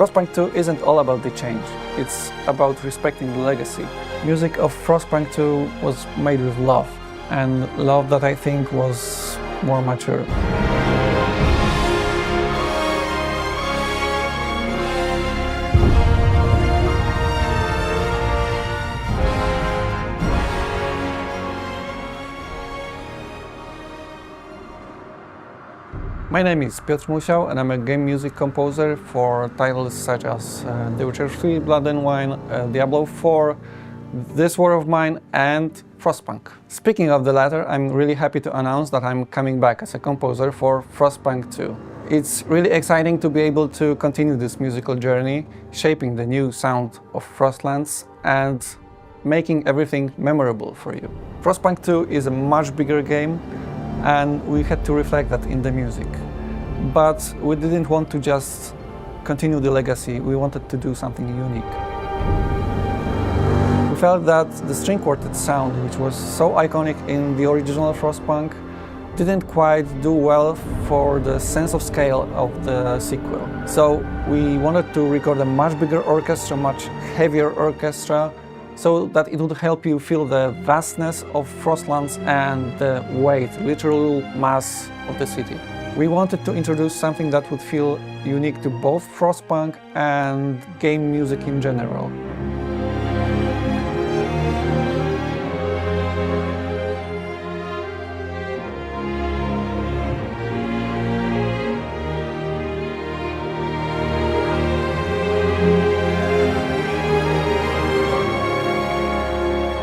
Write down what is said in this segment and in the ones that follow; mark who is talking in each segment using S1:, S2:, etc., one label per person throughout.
S1: Frostpunk 2 isn't all about the change, it's about respecting the legacy. Music of Frostpunk 2 was made with love, and love that I think was more mature. My name is Piotr Musiał, and I'm a game music composer for titles such as The Witcher 3, Blood and Wine, Diablo 4, This War of Mine, and Frostpunk. Speaking of the latter, I'm really happy to announce that I'm coming back as a composer for Frostpunk 2. It's really exciting to be able to continue this musical journey, shaping the new sound of Frostlands and making everything memorable for you. Frostpunk 2 is a much bigger game, and we had to reflect that in the music. But we didn't want to just continue the legacy, we wanted to do something unique. We felt that the string quartet sound, which was so iconic in the original Frostpunk, didn't quite do well for the sense of scale of the sequel. So we wanted to record a much bigger orchestra, much heavier orchestra, so that it would help you feel the vastness of Frostlands and the weight, literal mass of the city. We wanted to introduce something that would feel unique to both Frostpunk and game music in general.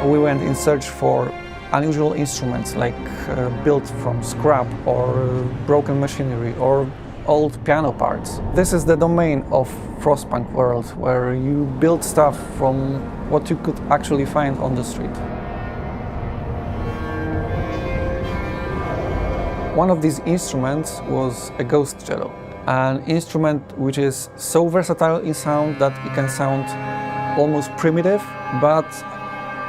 S1: We went in search for unusual instruments like built from scrap or broken machinery or old piano parts. This is the domain of Frostpunk world, where you build stuff from what you could actually find on the street. One of these instruments was a ghost cello, an instrument which is so versatile in sound that it can sound almost primitive, but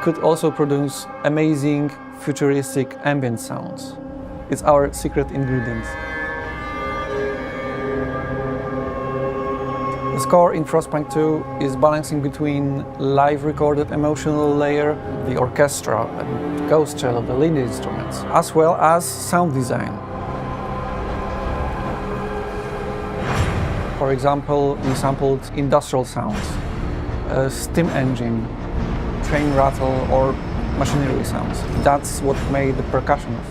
S1: could also produce amazing, futuristic ambient sounds. It's our secret ingredient. The score in Frostpunk 2 is balancing between live recorded emotional layer, the orchestra, and ghost cello, the lead instruments, as well as sound design. For example, we sampled industrial sounds, a steam engine, train rattle or machinery sounds. That's what made the percussion of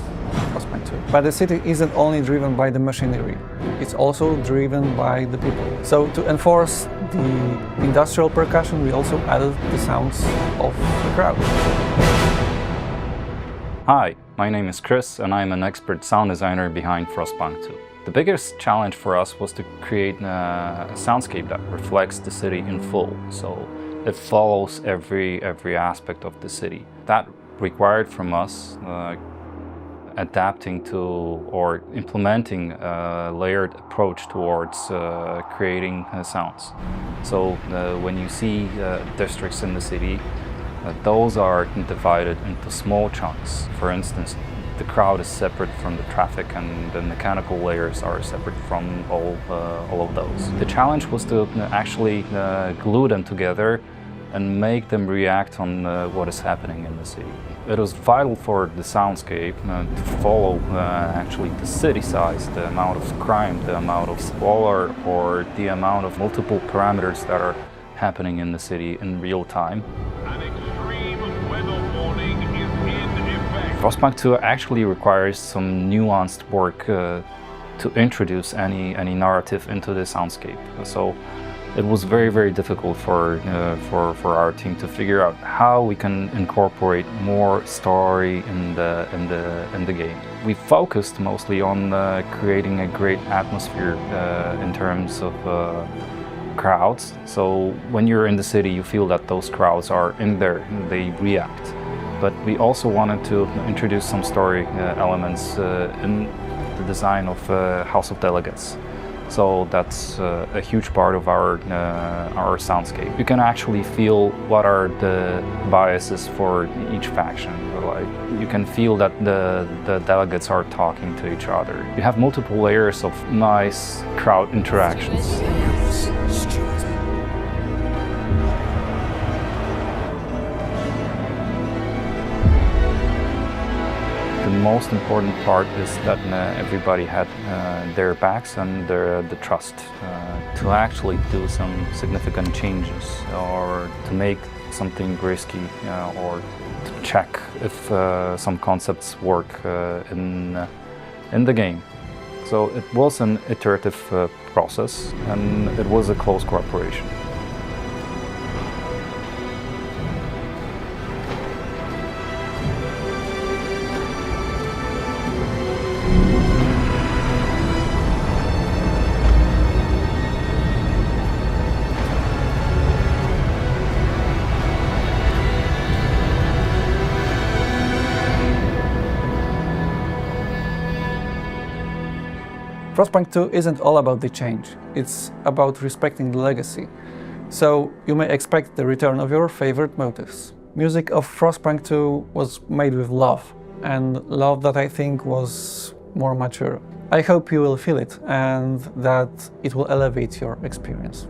S1: Frostpunk 2. But the city isn't only driven by the machinery, it's also driven by the people. So to enforce the industrial percussion, we also added the sounds of the crowd.
S2: Hi, my name is Chris and I'm an expert sound designer behind Frostpunk 2. The biggest challenge for us was to create a soundscape that reflects the city in full. So it follows every aspect of the city. That required from us adapting to or implementing a layered approach towards creating sounds. So when you see districts in the city, those are divided into small chunks. For instance, the crowd is separate from the traffic and the mechanical layers are separate from all of those. The challenge was to actually glue them together and make them react on what is happening in the city. It was vital for the soundscape to follow actually the city size, the amount of crime, the amount of squalor, or the amount of multiple parameters that are happening in the city in real time.
S3: An extreme weather warning is in effect.
S2: Frostpunk 2 actually requires some nuanced work to introduce any narrative into the soundscape. So it was very difficult for our team to figure out how we can incorporate more story in the game. We focused mostly on creating a great atmosphere in terms of crowds. So when you're in the city, you feel that those crowds are in there, they react. But we also wanted to introduce some story elements in the design of House of Delegates. So that's a huge part of our soundscape. You can actually feel what are the biases for each faction. Like, you can feel that the delegates are talking to each other. You have multiple layers of nice crowd interactions. most important part is that everybody had their backs and the trust to actually do some significant changes or to make something risky or to check if some concepts work in the game. So it was an iterative process, and it was a close cooperation.
S1: Frostpunk 2 isn't all about the change, it's about respecting the legacy. So you may expect the return of your favorite motifs. Music of Frostpunk 2 was made with love, and love that I think was more mature. I hope you will feel it and that it will elevate your experience.